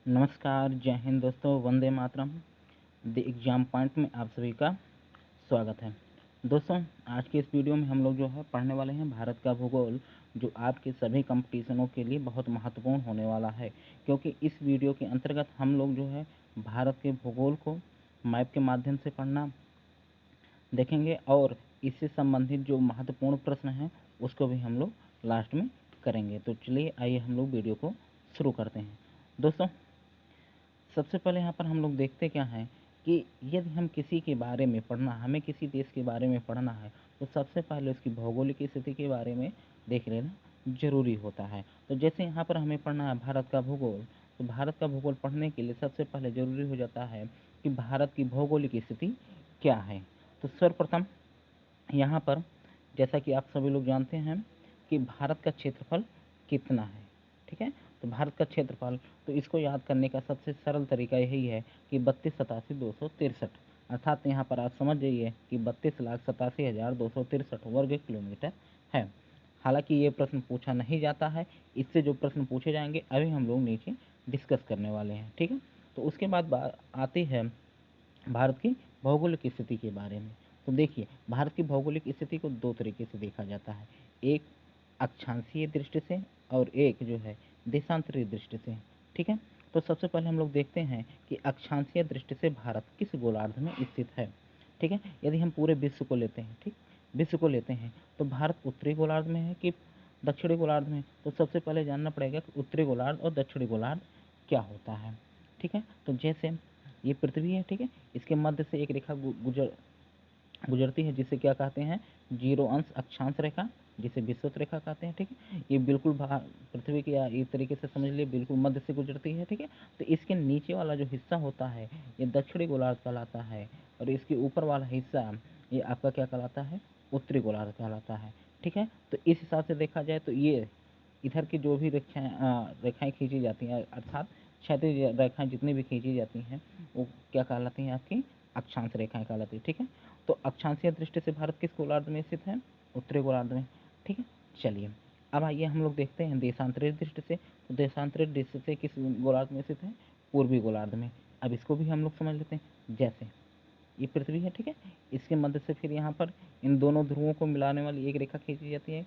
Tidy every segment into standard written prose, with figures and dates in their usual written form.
नमस्कार, जय हिंद दोस्तों, Vande Mataram. The exam point में आप सभी का स्वागत है। दोस्तों, आज के इस वीडियो में हम लोग जो है पढ़ने वाले हैं भारत का भूगोल, जो आपके सभी कंपटीशनों के लिए बहुत महत्वपूर्ण होने वाला है, क्योंकि इस वीडियो के अंतर्गत हम लोग जो है भारत के भूगोल को मैप के माध्यम से पढ़ना देखेंगे और इससे संबंधित जो महत्वपूर्ण प्रश्न हैं उसको भी हम लोग लास्ट में करेंगे। तो चलिए आइए हम लोग वीडियो को शुरू करते हैं। दोस्तों, सबसे पहले यहाँ पर हम लोग देखते क्या हैं कि यदि हम किसी के बारे में पढ़ना, हमें किसी देश के बारे में पढ़ना है तो सबसे पहले उसकी भौगोलिक स्थिति के बारे में देख लेना जरूरी होता है। तो जैसे यहाँ पर हमें पढ़ना है भारत का भूगोल, तो भारत का भूगोल पढ़ने के लिए सबसे पहले जरूरी हो जाता है कि भारत की भौगोलिक स्थिति क्या है। तो सर्वप्रथम यहाँ पर जैसा कि आप सभी लोग जानते हैं कि भारत का क्षेत्रफल कितना है, ठीक है। तो भारत का क्षेत्रफल, तो इसको याद करने का सबसे सरल तरीका यही है कि 32,87,263, अर्थात यहाँ पर आप समझ जाइए कि 32,87,263 वर्ग किलोमीटर है। हालांकि ये प्रश्न पूछा नहीं जाता है, इससे जो प्रश्न पूछे जाएंगे अभी हम लोग नीचे डिस्कस करने वाले हैं, ठीक है। तो उसके बाद आती है भारत की भौगोलिक स्थिति के बारे में। तो देखिए, भारत की भौगोलिक स्थिति को दो तरीके से देखा जाता है, एक अक्षांशीय दृष्टि से और एक जो है देशांतरीय दृष्टि से, ठीक है। तो सबसे पहले हम लोग देखते हैं कि अक्षांशीय दृष्टि से भारत किस गोलार्ध में स्थित है, ठीक है। यदि हम पूरे विश्व को लेते हैं, ठीक, विश्व को लेते हैं तो भारत उत्तरी गोलार्ध में है कि दक्षिणी गोलार्ध में। तो सबसे पहले जानना पड़ेगा कि उत्तरी गोलार्ध और दक्षिणी गोलार्ध क्या होता है, ठीक है। तो जैसे ये पृथ्वी है, ठीक है, इसके मध्य से एक रेखा गुजरती है जिसे क्या कहते हैं, जीरो अंश अक्षांश रेखा, जिसे विषुवत रेखा कहते हैं, ठीक है। ये बिल्कुल पृथ्वी के एक तरीके से समझ लिए बिल्कुल मध्य से गुजरती है, ठीक है। तो इसके नीचे वाला जो हिस्सा होता है ये दक्षिणी गोलार्ध कहलाता है और इसके ऊपर वाला हिस्सा ये आपका क्या कहलाता है, उत्तरी गोलार्ध कहलाता है, ठीक है। तो इस हिसाब से देखा जाए तो ये इधर की जो भी रेखाएं खींची जाती हैं, अर्थात क्षैतिज रेखाएं जितनी भी खींची जाती हैं वो क्या कहलाती हैं, आपकी अक्षांश रेखाएं कहलाती है, ठीक है। तो अक्षांशीय दृष्टि से भारत किस गोलार्ध में स्थित है, उत्तरी गोलार्ध में, ठीक है। चलिए अब आइए हम लोग देखते हैं देशांतरित दृष्टि से। तो देशांतरित दृष्टि से किस गोलार्ध में स्थित है, पूर्वी गोलार्ध में। अब इसको भी हम लोग समझ लेते हैं। जैसे ये पृथ्वी है, ठीक है, इसके मध्य से फिर यहाँ पर इन दोनों ध्रुवों को मिलाने वाली एक रेखा खींची जाती है,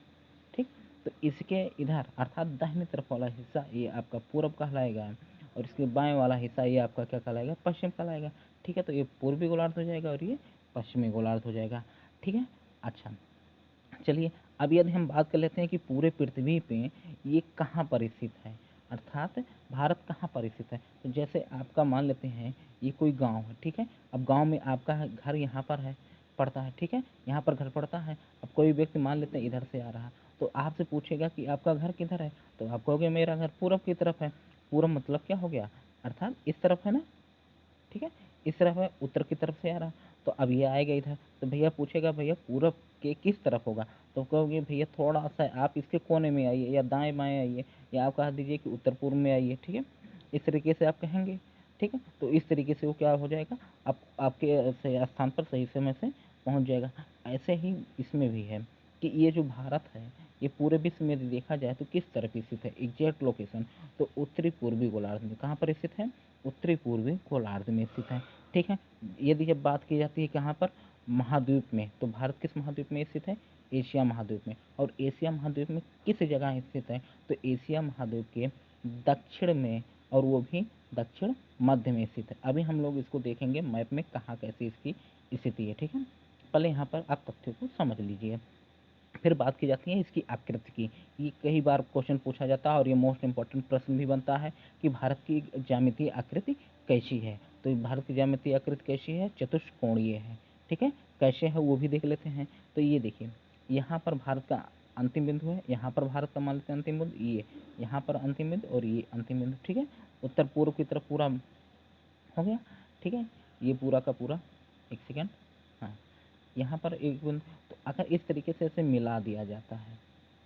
ठीक। तो इसके इधर अर्थात दाहिने तरफ वाला हिस्सा ये आपका पूरब कहलाएगा और इसके बाएं वाला हिस्सा ये आपका क्या कहलाएगा, पश्चिम कहलाएगा, ठीक है। तो ये पूर्वी गोलार्ध हो जाएगा और ये पश्चिमी गोलार्ध हो जाएगा, ठीक है। अच्छा, चलिए अब यदि हम बात कर लेते हैं कि पूरे पृथ्वी पे ये कहाँ पर स्थित है, अर्थात भारत कहाँ पर स्थित है। तो जैसे आपका मान लेते हैं ये कोई गांव है, ठीक है। अब गांव में आपका घर यहाँ पर है, पड़ता है, ठीक है, यहाँ पर घर पड़ता है। अब कोई व्यक्ति मान लेते हैं इधर से आ रहा, तो आपसे पूछेगा कि आपका घर किधर है, तो आप कहोगे मेरा घर पूरब की तरफ है। पूरब मतलब क्या हो गया, अर्थात इस तरफ है ना, ठीक है, इस तरफ है, उत्तर की तरफ से आ रहा। तो अब ये आएगा इधर, तो भैया पूछेगा भैया पूरब के किस तरफ होगा, तो कहोगे भैया थोड़ा सा आप इसके कोने में आइए या दाएं बाएं आइए या आप कह दीजिए कि उत्तर पूर्व में आइए, ठीक है। इस तरीके से आप कहेंगे, ठीक है। तो इस तरीके से वो क्या हो जाएगा, आप आपके सही स्थान पर सही समय से पहुंच जाएगा। ऐसे ही इसमें भी है कि ये जो भारत है ये पूरे विश्व में देखा जाए तो किस तरफ स्थित है, एग्जैक्ट लोकेशन, तो उत्तरी पूर्वी गोलार्ध में। कहाँ पर स्थित है, उत्तरी पूर्वी गोलार्ध में स्थित है, ठीक है। यदि जब बात की जाती है कहाँ पर, महाद्वीप में, तो भारत किस महाद्वीप में स्थित है, एशिया महाद्वीप में। और एशिया महाद्वीप में किस जगह स्थित है, तो एशिया महाद्वीप के दक्षिण में, और वो भी दक्षिण मध्य में स्थित है। अभी हम लोग इसको देखेंगे मैप में कहाँ कैसे इसकी स्थिति है, ठीक है। पहले यहाँ पर आप तथ्यों को समझ लीजिए, फिर बात की जाती है इसकी आकृति की। ये कई बार क्वेश्चन पूछा जाता है और ये मोस्ट इंपॉर्टेंट प्रश्न भी बनता है कि भारत की ज्यामितीय आकृति कैसी है। तो भारत की ज्यामितीय आकृति कैसी है, चतुष्कोणीय है, ठीक है। कैसे है वो भी देख लेते हैं। तो ये देखिए, यहाँ पर भारत का अंतिम बिंदु है, यहाँ पर भारत का मान लेते हैं अंतिम बिंदु, ये यहाँ पर अंतिम बिंदु और ये अंतिम बिंदु, ठीक है। उत्तर पूर्व की तरफ पूरा हो गया, ठीक है। ये पूरा का पूरा, एक सेकेंड, हाँ, यहाँ पर एक बिंदु। तो अगर इस तरीके से इसे मिला दिया जाता है,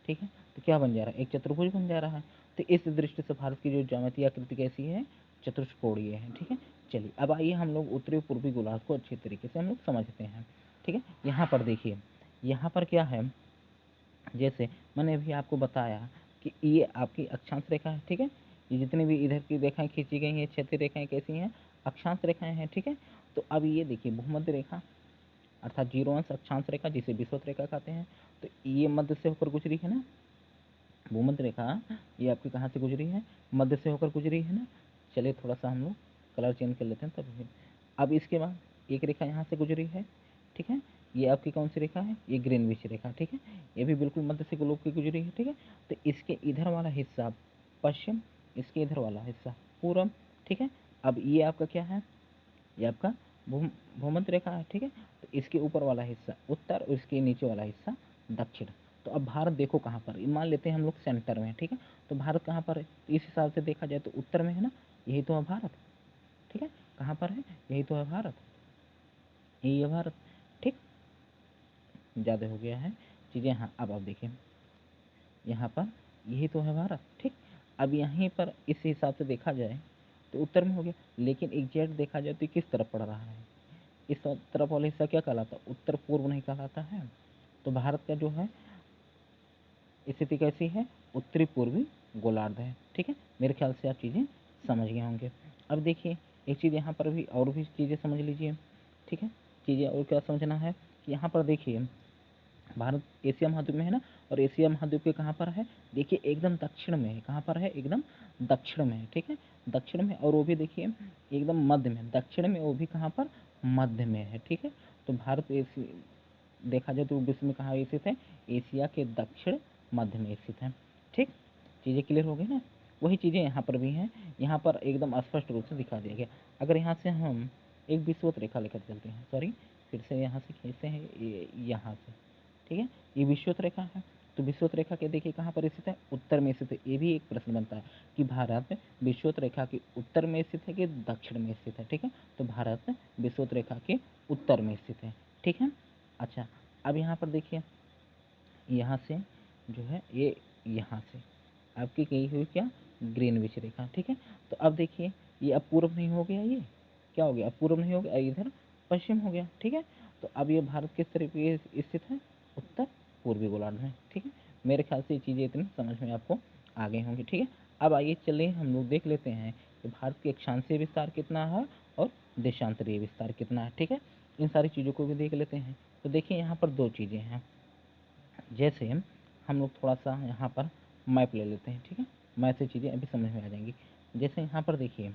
ठीक है, तो क्या बन जा रहा है, एक चतुर्भुज बन जा रहा है। तो इस दृष्टि से भारत की जो ज्यामितीय आकृति कैसी है, चतुष्कोणीय है, ठीक है। चलिए अब आइए हम लोग उत्तरी पूर्वी गोलार्ध को अच्छे तरीके से हम लोग समझते हैं, ठीक है। यहाँ पर देखिए, यहाँ पर क्या है, जैसे मैंने अभी आपको बताया कि ये आपकी अक्षांश रेखा है, ठीक है। ये जितनी भी इधर की रेखाएं खींची गई हैं, क्षैतिज रेखाएं कैसी हैं, अक्षांश रेखाएं हैं, ठीक है। तो अब ये देखिए भूमध्य रेखा अर्थात 0 अंश अक्षांश रेखा जिसे विषुवत रेखा कहते हैं, तो ये मध्य से होकर गुजरी है ना, भूमध्य रेखा ये आपकी कहाँ से गुजरी है, मध्य से होकर गुजरी है ना। चलिए थोड़ा सा हम लोग कलर चेंज कर लेते हैं तब। अब इसके बाद एक रेखा यहाँ से गुजरी है, ठीक है, ये आपकी कौन सी रेखा है, ये ग्रीनविच रेखा, ठीक है, ये भी बिल्कुल मध्य से गोलोक की गुजरी है, ठीक है। तो इसके इधर वाला हिस्सा पश्चिम, इसके इधर वाला हिस्सा पूरब, ठीक है। अब ये आपका क्या है, ये आपका भूमध्य रेखा है, ठीक है। तो इसके ऊपर वाला हिस्सा उत्तर और इसके नीचे वाला हिस्सा दक्षिण। तो अब भारत देखो कहाँ पर, मान लेते हैं हम लोग सेंटर में, ठीक है। तो भारत कहाँ पर है, इस हिसाब से देखा जाए तो उत्तर में है ना, यही तो है भारत, ठीक है। कहाँ पर है, यही तो है भारत, यही है भारत, ठीक। ज़्यादा हो गया है चीज़ें, हाँ। अब आप देखिए यहाँ पर यही तो है भारत, ठीक। अब यहीं पर इस हिसाब से देखा जाए तो उत्तर में हो गया, लेकिन एग्जैक्ट देखा जाए तो किस तरफ पड़ रहा है, इस तरफ वाला हिस्सा क्या कहलाता है, उत्तर पूर्व नहीं कहलाता है। तो भारत का जो है स्थिति कैसी है, उत्तरी पूर्वी गोलार्ध है, ठीक है। मेरे ख्याल से आप चीज़ें समझ गए होंगे। अब देखिए एक चीज़ यहाँ पर भी और भी चीज़ें समझ लीजिए, ठीक है। चीज़ें और क्या समझना है, यहाँ पर देखिए भारत एशिया महाद्वीप में है ना, और एशिया महाद्वीप के कहाँ पर है, देखिए एकदम दक्षिण में है, कहाँ पर है, एकदम दक्षिण में है, ठीक है, दक्षिण में। और वो भी देखिए एकदम मध्य में, दक्षिण में, वो भी कहाँ पर, मध्य में है, ठीक है। तो भारत देखा जाए तो विश्व में कहाँ स्थित है, एशिया के दक्षिण मध्य में स्थित है, ठीक। चीज़ें क्लियर हो गई ना। वही चीज़ें यहाँ पर भी हैं, यहाँ पर एकदम स्पष्ट रूप से दिखा दिया गया। अगर यहाँ से हम एक विषुवत रेखा लेकर चलते हैं, सॉरी फिर से यहाँ से खींचते हैं, यहाँ से, ठीक है, ये विषुवत रेखा है। तो विषुवत रेखा के देखिए कहाँ पर स्थित है, उत्तर में स्थित है। ये भी एक प्रश्न बनता है कि भारत विषुवत रेखा के उत्तर में स्थित है कि दक्षिण में स्थित है, ठीक है। तो भारत विषुवत रेखा के उत्तर में स्थित है, ठीक है। अच्छा, अब यहाँ पर देखिए यहाँ से जो है ये यहाँ से आपकी गई हुई क्या, ग्रीनविच रेखा, ठीक है। तो अब देखिए ये अब पूर्व नहीं हो गया, ये क्या हो गया, अब पूर्व नहीं हो गया, इधर पश्चिम हो गया, ठीक है। तो अब ये भारत किस तरफ ये स्थित है, उत्तर पूर्वी गोलार्ध में, ठीक है। मेरे ख्याल से ये चीज़ें इतनी समझ में आपको आ गई होंगी, ठीक है। अब आइए चलिए हम लोग देख लेते हैं कि भारत के अक्षांशीय विस्तार कितना है और देशांतरीय विस्तार कितना है, ठीक है। इन सारी चीज़ों को भी देख लेते हैं। तो देखिए यहाँ पर दो चीज़ें हैं, जैसे हम लोग थोड़ा सा यहाँ पर मैप ले लेते हैं, ठीक है। मैप से चीज़ें अभी समझ में आ जाएंगी। जैसे यहाँ पर देखिए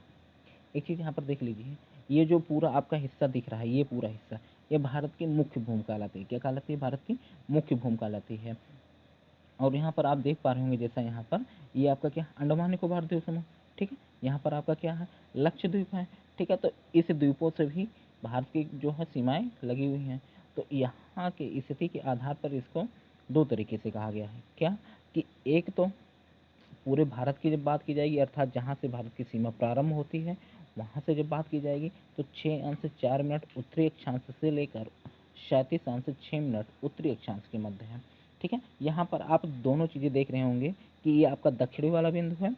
एक चीज़ यहाँ पर देख लीजिए, ये जो पूरा आपका हिस्सा दिख रहा है, ये पूरा हिस्सा ये भारत की मुख्य भूमि कहलाती है, क्या कहलाती है, भारत की मुख्य भूमि कहलाती है। और यहाँ पर आप देख पा रहे होंगे, जैसा यहाँ पर ये आपका क्या, अंडमान निकोबार द्वीप समूह, ठीक है। यहाँ पर आपका क्या है, लक्षद्वीप है, ठीक है। तो इस द्वीपों से भी भारत की जो है सीमाएं लगी हुई हैं। तो यहाँ की स्थिति के आधार पर इसको दो तरीके से कहा गया है, क्या कि एक तो पूरे भारत की जब बात की जाएगी, अर्थात जहाँ से भारत की सीमा प्रारंभ होती है वहाँ से जब बात की जाएगी, तो 6 अंश 4 मिनट उत्तरी अक्षांश से लेकर 37 अंश 6 मिनट उत्तरी अक्षांश के मध्य है, ठीक है। यहाँ पर आप दोनों चीज़ें देख रहे होंगे कि ये आपका दक्षिणी वाला बिंदु है,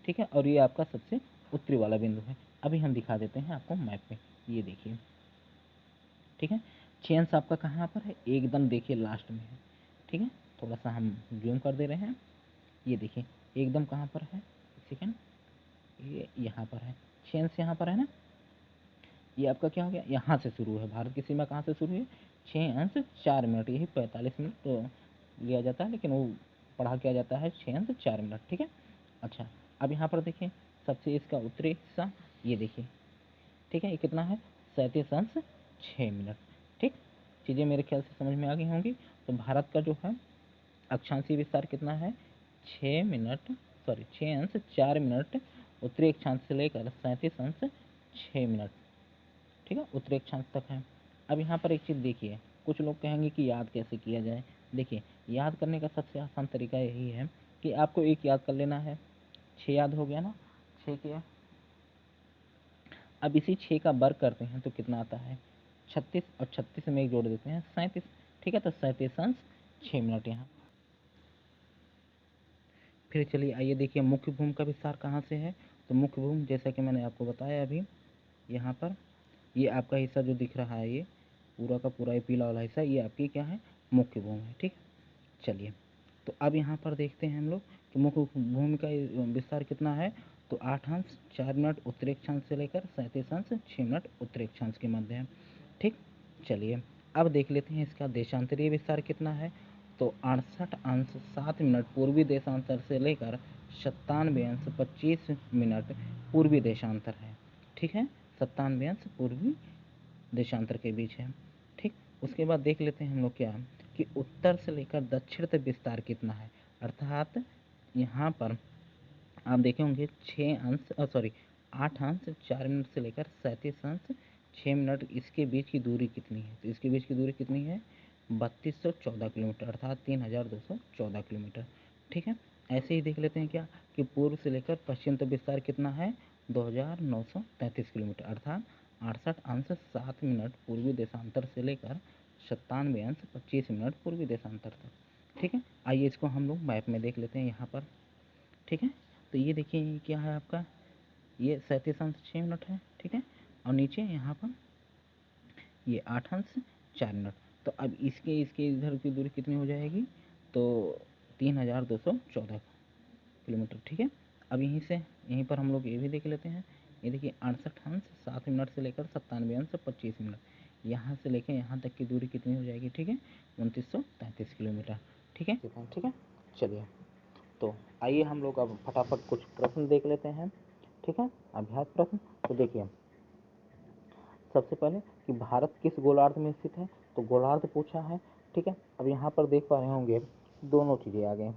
ठीक है, और ये आपका सबसे उत्तरी वाला बिंदु है। अभी हम दिखा देते हैं आपको मैप पे, ये देखिए, ठीक है। 6 अंश आपका कहाँ पर है, एकदम देखिए लास्ट में है, ठीक है। थोड़ा सा हम जूम कर दे रहे हैं, ये देखिए एकदम कहाँ पर है, एक सेकेंड, ये यहाँ पर है, 6 अंश यहाँ पर है ना। ये आपका क्या हो गया, यहाँ से शुरू है, भारत की सीमा कहाँ से शुरू है, 6 अंश 4 मिनट, यही 45 मिनट तो लिया जाता है, लेकिन वो पढ़ा किया जाता है 6 अंश 4 मिनट, ठीक है। अच्छा, अब यहाँ पर देखिए सबसे इसका उत्तरी हिस्सा, ये देखिए, ठीक है, ये कितना है, 37 अंश 6 मिनट, ठीक। चीज़ें मेरे ख्याल से समझ में आ गई होंगी। तो भारत का जो है अक्षांशीय विस्तार कितना है, 6 मिनट, सॉरी 6 अंश 4 मिनट उत्तरी अक्षांश से लेकर 37 अंश 6 मिनट, ठीक है, उत्तरी अक्षांश तक है। अब यहाँ पर एक चीज़ देखिए, कुछ लोग कहेंगे कि याद कैसे किया जाए। देखिए याद करने का सबसे आसान तरीका यही है कि आपको एक याद कर लेना है, 6 याद हो गया ना, 6 किया। अब इसी 6 का वर्ग करते हैं तो कितना आता है, 36, और 36 में एक जोड़ देते हैं 37, ठीक है। तो 37 अंश 6 मिनट यहाँ। फिर चलिए आइए देखिए मुख्य भूमि का विस्तार कहाँ से है। तो मुख्य भूमि जैसा कि मैंने आपको बताया अभी, यहाँ पर ये आपका हिस्सा जो दिख रहा है, ये पूरा का पूरा ये पीला वाला हिस्सा, ये आपकी क्या है, मुख्य भूमि है, ठीक। चलिए तो अब यहाँ पर देखते हैं हम लोग कि मुख्य भूमि का विस्तार कितना है। तो 8 अंश 4 मिनट उत्तरी अक्षांश से लेकर 37 अंश 6 मिनट उत्तरी अक्षांश के मध्य है। ठीक, चलिए अब देख लेते हैं इसका देशांतरीय विस्तार कितना है। तो 68 अंश 7 मिनट पूर्वी देशांतर से लेकर 97 अंश 25 मिनट पूर्वी देशांतर है। ठीक है, 97 अंश पूर्वी देशांतर के बीच है। ठीक, उसके बाद देख लेते हैं हम लोग क्या कि उत्तर से लेकर दक्षिण तक विस्तार कितना है। अर्थात यहाँ पर आप देखे होंगे 8 अंश 4 मिनट से लेकर 37 अंश 6 मिनट इसके बीच की दूरी कितनी है। तो इसके बीच की दूरी कितनी है 3214 किलोमीटर अर्थात 3214 किलोमीटर। ठीक है, ऐसे ही देख लेते हैं क्या कि पूर्व से लेकर पश्चिम तक विस्तार कितना है 2933 किलोमीटर अर्थात 68 अंश 7 मिनट पूर्वी देशांतर से लेकर 97 अंश 25 मिनट पूर्वी देशांतर तक। ठीक है, आइए इसको हम लोग मैप में देख लेते हैं यहाँ पर। ठीक है, तो ये देखिए क्या है आपका, ये 37 अंश 6 मिनट है। ठीक है, और नीचे यहाँ पर ये 8 अंश 4 मिनट। तो अब इसके इसके इधर की दूरी कितनी हो जाएगी तो 3214 किलोमीटर। ठीक है, अब यहीं पर हम लोग ये भी देख लेते हैं। ये देखिए 68 अंश 7 मिनट से लेकर 97 अंश 25 मिनट, यहाँ से लेकर यहाँ तक की दूरी कितनी हो जाएगी। ठीक है, 2933 किलोमीटर। ठीक है, ठीक है, चलिए तो आइए हम लोग अब फटाफट कुछ प्रश्न देख लेते हैं। ठीक है, अभ्यास प्रश्न। तो देखिए सबसे पहले कि भारत किस गोलार्ध में स्थित है, तो गोलार्ध पूछा है। ठीक है, अब यहाँ पर देख पा रहे होंगे दोनों चीजें आ गई,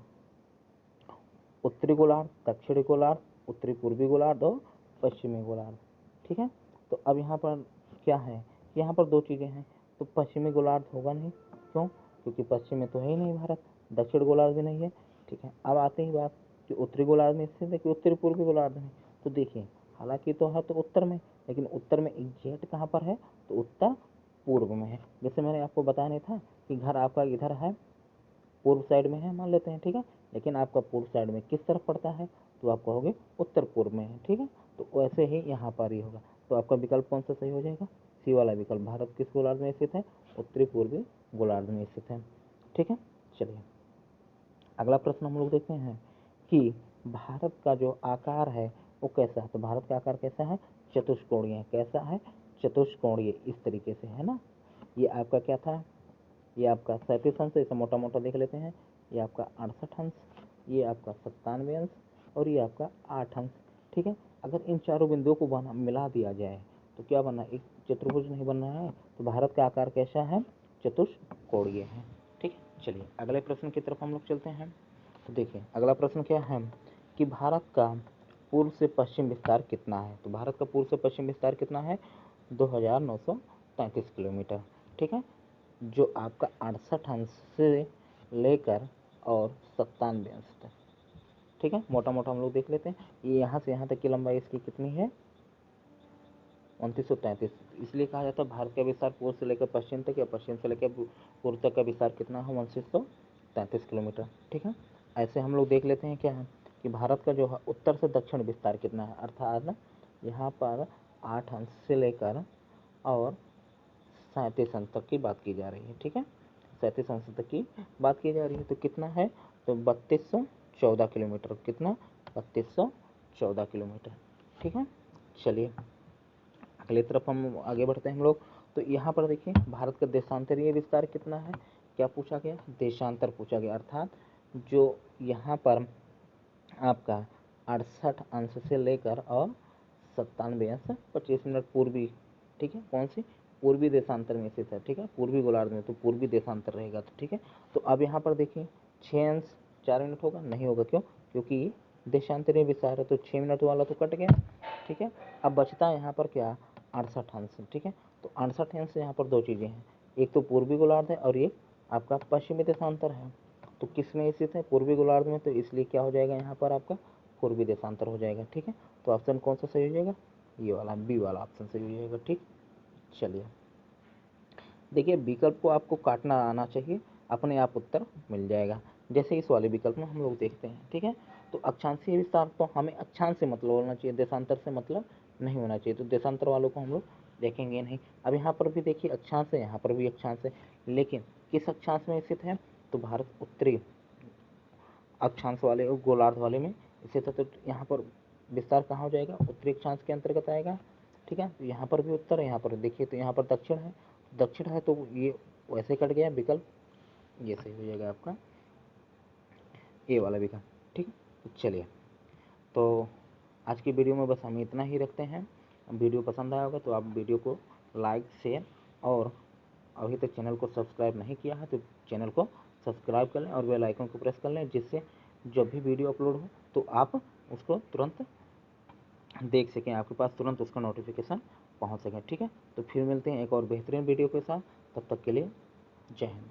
उत्तरी गोलार्ध, दक्षिणी गोलार्ध, उत्तरी पूर्वी गोलार्ध और पश्चिमी गोलार्ध। ठीक है, तो अब यहाँ पर क्या है, यहाँ पर दो चीजें हैं। तो पश्चिमी गोलार्ध होगा नहीं, क्यों, क्योंकि पश्चिम में तो है ही नहीं भारत, दक्षिण गोलार्ध भी नहीं है। ठीक है, अब आते ही बात कि उत्तरी गोलार्ध में स्थित है कि उत्तरी पूर्वी गोलार्ध में। तो देखिए हालांकि तो है तो उत्तर में, लेकिन उत्तर में एग्जैक्ट कहाँ पर है, तो उत्तर पूर्व में है। जैसे मैंने आपको बताया नहीं था कि घर आपका इधर है, पूर्व साइड में है मान लेते हैं। ठीक है, लेकिन आपका पूर्व साइड में किस तरफ पड़ता है, तो आप कहोगे उत्तर पूर्व में है। ठीक है, तो वैसे ही यहाँ पर ही होगा। तो आपका विकल्प कौन सा सही हो जाएगा, सी वाला विकल्प। भारत किस गोलार्ध में स्थित है, उत्तरी पूर्वी गोलार्ध में स्थित है। ठीक है, चलिए अगला प्रश्न हम लोग देखते हैं कि भारत का जो आकार है वो कैसा है। तो भारत का आकार कैसा है, चतुष्कोणीय। कैसा है, चतुष्कोणीय, इस तरीके से है ना। ये आपका क्या था, ये आपका 37 अंश, इसे मोटा मोटा देख लेते हैं। ये आपका 68 अंश, ये आपका 97 अंश और ये आपका 8 अंश। ठीक है, अगर इन चारों बिंदुओं को मिला दिया जाए तो क्या बना, एक चतुर्भुज नहीं बनना है। तो भारत का आकार कैसा है, चतुष्कोणीय है। ठीक है, चलिए अगले प्रश्न की तरफ हम लोग चलते हैं। तो देखिए अगला प्रश्न क्या है कि भारत का पूर्व से पश्चिम विस्तार कितना है। तो भारत का पूर्व से पश्चिम विस्तार कितना है, 2933 किलोमीटर। ठीक है, जो आपका 68 अंश से लेकर और 97 अंश तक। ठीक है, मोटा मोटा हम लोग देख लेते हैं। ये यहाँ से यहाँ तक की लंबाई इसकी कितनी है, 2933। इसलिए कहा जाता है भारत का विस्तार पूर्व से लेकर पश्चिम तक या पश्चिम से लेकर पूर्व तक का विस्तार कितना है, 2933 किलोमीटर। ठीक है, ऐसे हम लोग देख लेते हैं क्या है कि भारत का जो है उत्तर से दक्षिण विस्तार कितना है। अर्थात यहाँ पर 8 अंश से लेकर और 37 अंश तक की बात की जा रही है। ठीक है, 37 अंश तक की बात की जा रही है। तो कितना है, तो 3214 किलोमीटर। कितना, 3214 किलोमीटर। ठीक है, चलिए अगली तरफ हम आगे बढ़ते हैं हम लोग। तो यहाँ पर देखिए भारत का देशांतरीय विस्तार कितना है, क्या पूछा गया, देशांतर पूछा गया। अर्थात जो यहाँ पर आपका 68 अंश से लेकर और 97 अंश 25 मिनट पूर्वी। ठीक है, कौन सी, पूर्वी देशांतर में स्थित है। ठीक है, पूर्वी गोलार्ध में तो पूर्वी देशांतर रहेगा। तो ठीक है, तो अब यहाँ पर देखिए 6 अंश 4 मिनट होगा, नहीं होगा, क्यों, क्योंकि देशांतरीय विस्तार है। तो 6 मिनट वाला तो कट गया। ठीक है, अब बचता है यहाँ पर क्या, 68 अंश। ठीक है, तो 68 अंश से यहाँ पर दो चीज़ें हैं, एक तो पूर्वी गोलार्ध है और एक आपका पश्चिमी देशांतर है। तो किस में स्थित है, पूर्वी गोलार्ध में, तो इसलिए क्या हो जाएगा यहाँ पर आपका पूर्वी देशांतर हो जाएगा। ठीक है, तो ऑप्शन कौन सा सही हो जाएगा, ये वाला बी वाला ऑप्शन सही हो जाएगा। ठीक, चलिए देखिए विकल्प को आपको काटना आना चाहिए, अपने आप उत्तर मिल जाएगा। जैसे इस वाले विकल्प में हम लोग देखते हैं। ठीक है, तो अक्षांशीय विस्तार तो हमें अक्षांश से मतलब होना चाहिए, देशांतर से मतलब नहीं होना चाहिए। तो देशांतर वालों को हम लोग देखेंगे नहीं। अब यहाँ पर भी देखिए अक्षांश है, यहाँ पर भी अक्षांश है, लेकिन किस अक्षांश में स्थित है, तो भारत उत्तरी अक्षांश वाले और गोलार्ध वाले में स्थित है। तो यहाँ पर विस्तार कहाँ हो जाएगा, उत्तरी अक्षांश के अंतर्गत आएगा। ठीक है, तो यहाँ पर भी उत्तर है, यहाँ पर देखिए तो यहाँ पर दक्षिण है तो ये वैसे कट गया विकल्प, ये सही हो जाएगा आपका ए वाला विकल्प। ठीक है, तो चलिए, तो आज की वीडियो में बस हम इतना ही रखते हैं। वीडियो पसंद आया होगा तो आप वीडियो को लाइक, शेयर और अभी तक चैनल को सब्सक्राइब नहीं किया है तो चैनल को सब्सक्राइब कर लें और बेल आइकन को प्रेस कर लें, जिससे जब भी वीडियो अपलोड हो तो आप उसको तुरंत देख सकें, आपके पास तुरंत उसका नोटिफिकेशन पहुंच सके। ठीक है, तो फिर मिलते हैं एक और बेहतरीन वीडियो के साथ, तब तक के लिए जय हिंद।